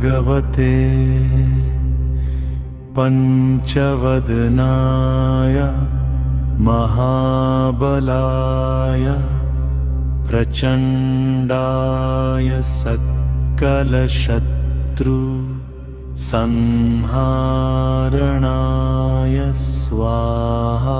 भगवते पंचवदनाय महाबलाय प्रचंडाय सकलशत्रु संहारणाय स्वाहा।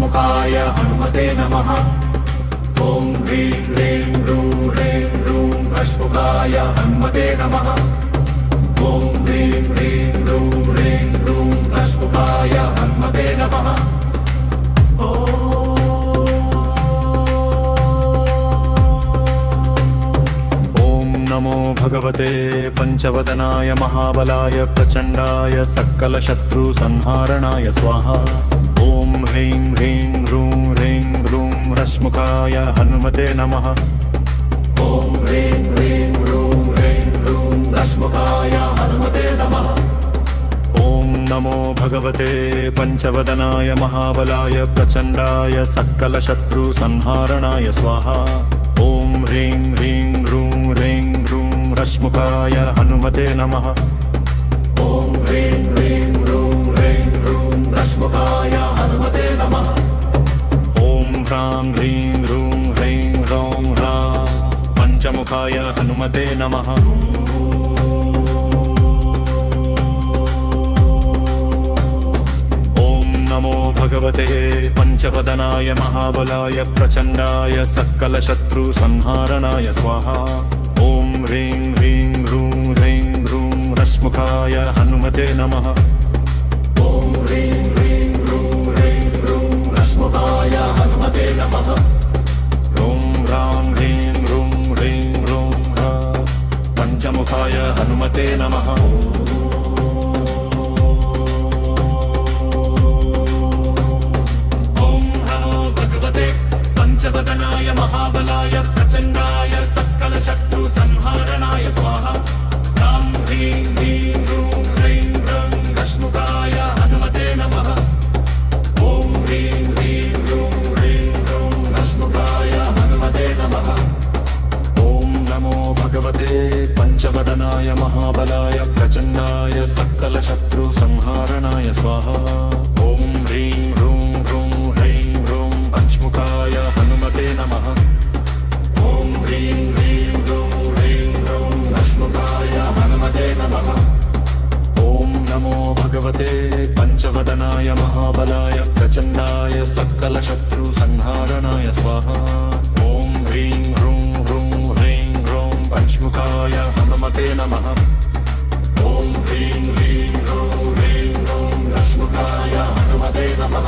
मुखाय हनुमते नमः। ॐ ह्रीं ह्रीं ह्रूं ह्रीं ह्रूं अश्मुखाय हनुमते नमः। ॐ ह्रीं ह्रीं ह्रूं ह्रीं ह्रूं अश्मुखाय हनुमते नमः। ॐ नमो भगवते पंचवदनाय महाबलाय प्रचंडाय सकलशत्रु संहारणाय स्वाहा। ॐ ह्रीं ह्रीं ह्रूं ह्रीं ह्रूं रश्मुखाय हनुमते नमः। ॐ ह्रीं ह्रीं ह्रूं ह्रीं ह्रूं रश्मुखाय हनुमते नमः। ॐ नमो भगवते पंचवदनाय महाबलाय प्रचंडाय सकलशत्रु संहारणाय स्वाहा। ॐ ह्रीं ह्रीं ह्रूं ह्रीं ह्रूं रश्मुखाय हनुमते नमः। ॐ ह्रीं ह्रीं ह्रूं ह्रीं ह्रूं रश्मुखाय हनुमते नमः। ॐ ह्रां ह्रीं ह्रूं ह्रीं ह्रौं ह्रां पंचमुखाय हनुमते नमः। ॐ नमो भगवते पंचवदनाय महाबलाय प्रचंडाय सकलशत्रु संहारणाय स्वाहा। ॐ ह्रीं ह्रीं ह्रूं ह्रीं ह्रूं रश्मुखाय हनुमते नमः। ॐ ह्रीं ह्रीं ह्रूं ह्रीं ह्रूं रश्मुखाय हनुमते नमः। ॐ ह्रां ह्रीं ह्रूं ह्रीं ह्रूं ह्रां पंचमुखाय हनुमते नमः। पंचवदनाय महाबलाय प्रचंडाय सकलशत्रु संहारणाय स्वाहा। ह्रां ह्रीं ह्रीं ह्रूं ह्रीं ह्रूं रश्मुखाय हनुमते नमः। ॐ ह्रीं ह्रीं ह्रूं ह्रीं ह्रूं रश्मुखाय हनुमते नमः। ॐ नमो भगवते पंचवदनाय महाबलाय प्रचंडाय सकलशत्रु संहारणाय स्वाहा। ॐ ह्रीं ह्रूं ह्रूं ह्रीं ह्रूं पंचमुखाय हनुमते नमः। ॐ ह्रीं ह्रीं ह्रूं ह्रीं ह्रूं रश्मुखाय हनुमते नमः। ॐ नमो भगवते पंचवदनाय महाबलाय प्रचंडाय सकलशत्रु संहारणाय स्वाहा। ॐ ह्रीं ह्रूं ह्रूं ह्रीं ह्रूं पंचमुखाय हनुमते नमः। ॐ ह्रीं ह्रीं ह्रूं ह्रीं ह्रूं रश्मुखाय हनुमते नमः।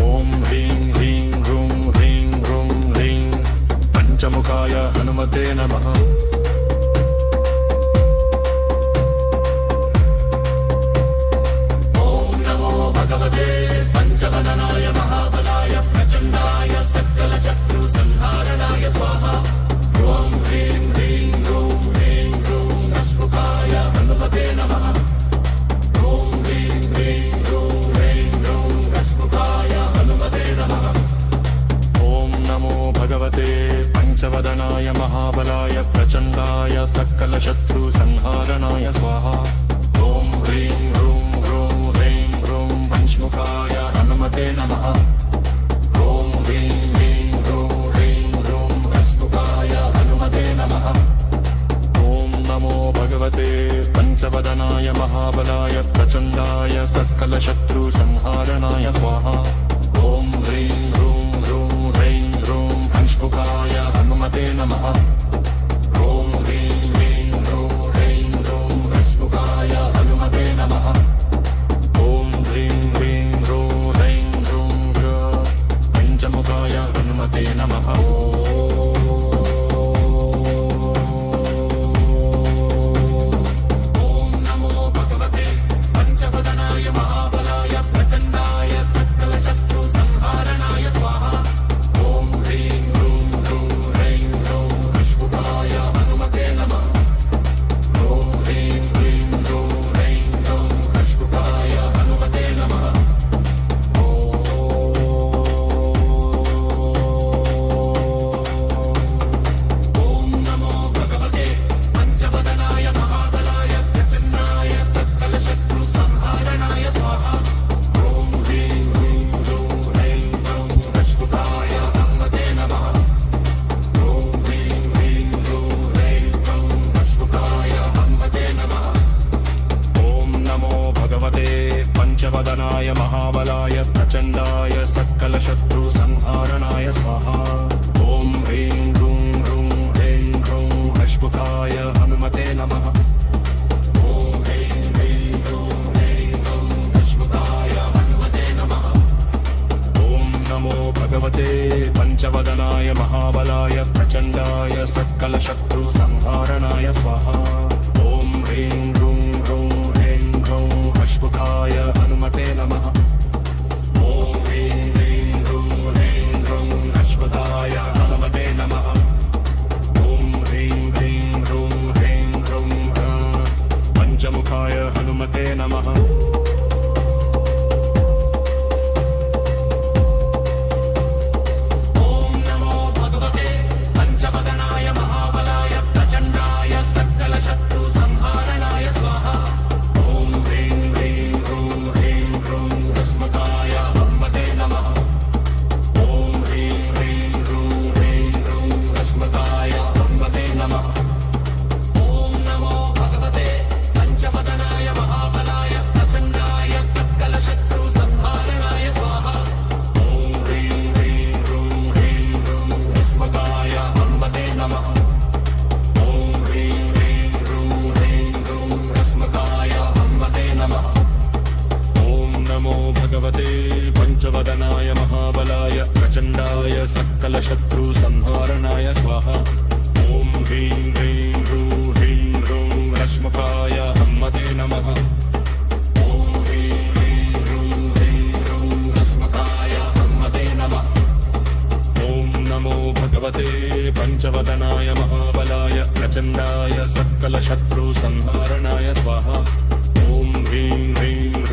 ॐ ह्रीं ह्रीं ह्रूं ह्रीं ह्रूं ह्रीं पंचमुखाय हनुमते नमः। पंचवदनाय महाबलाय प्रचंडाय सकलशत्रु संहारणाय स्वाहा। ॐ ह्रीं ह्रीं ह्रूं ह्रीं ह्रूं रश्मुखाय हनुमते नमः। ॐ ह्रीं ह्रीं ह्रूं ह्रीं ह्रूं रश्मुखाय हनुमते नमः। ॐ नमो भगवते पंचवदनाय महाबलाय प्रचंडाय सकलशत्रु संहारणाय स्वाहा। ॐ ह्रीं ह्रूं ह्रूं ह्रीं ह्रूं पंचमुखाय हनुमते नमः। ॐ ह्रीं ह्रीं ह्रूं ह्रीं ह्रूं रश्मुखाय हनुमते नमः। ॐ नमो भगवते पंचवदनाय महाबलाय प्रचंडाय सकलशत्रु संहारणाय स्वाहा। ॐ ह्रीं ह्रूं ह्रूं ह्रीं ह्रूं पंचमुखाय हनुमते नमः। ॐ ह्रीं ह्रीं ह्रूं ह्रीं ह्रूं रश्मुखाय हनुमते नमः। ॐ ह्रीं ह्रीं ह्रूं ह्रीं ह्रूं पंचमुखाय हनुमते नमः। पंचवदनाय महाबलाय प्रचंडाय सकलशत्रु संहारणाय स्वाहा। पंचवदनाय महाबलाय प्रचण्डाय सकलशत्रुसंहारणाय स्वाहा ॐ ह्रीं ह्रूं ह्रूं ह्रीं ह्रूं अश्वकाय हनुमते नमः ॐ ह्रीं ह्रीं ह्रूं ह्रीं ह्रूं अश्वकाय हनुमते नमः ॐ ह्रीं ह्रीं ह्रूं ह्रीं ह्रूं पञ्चमुखाय हनुमते नमः ॐ नमो भगवते पञ्चवदनाय महाबलाय प्रचण्डाय सकलशत्रुसंहारणाय स्वाहा ॐ ह्रीं ह्रीं ह्रूं ह्रीं ह्रूं भस्मकाय हनुमते नमः ॐ ह्रीं ह्रीं ह्रूं ह्रीं ह्रूं भस्मकाय हनुमते नमः ॐ नमो भगवते पञ्चवदनाय महाबलाय प्रचण्डाय सकलशत्रुसंहारणाय स्वाहा ॐ ह्रीं ह्रीं ह्रूं ह्रीं ह्रूं भस्मकाय हनुमते नमः ॐ ह्रीं ह्रीं ह्रूं ह्रीं ह्रूं भस्मकाय हनुमते नमः ॐ नमो भगवते पञ्चवदनाय महाबलाय प्रचण्डाय सकलशत्रुसंहारणाय स्वाहा ॐ ह्रीं ह्रीं ह्रूं ह्रीं ह्रूं रश्मुखाय हनुमते नमः ॐ ह्रीं ह्रीं ह्रूं ह्रीं ह्रूं भस्मकाय हनुमते नमः ॐ नमो भगवते पञ्चवदनाय महाबलाय प्रचण्डाय सकलशत्रुसंहारणाय स्वाहा ॐ ह्रीं ह्रीं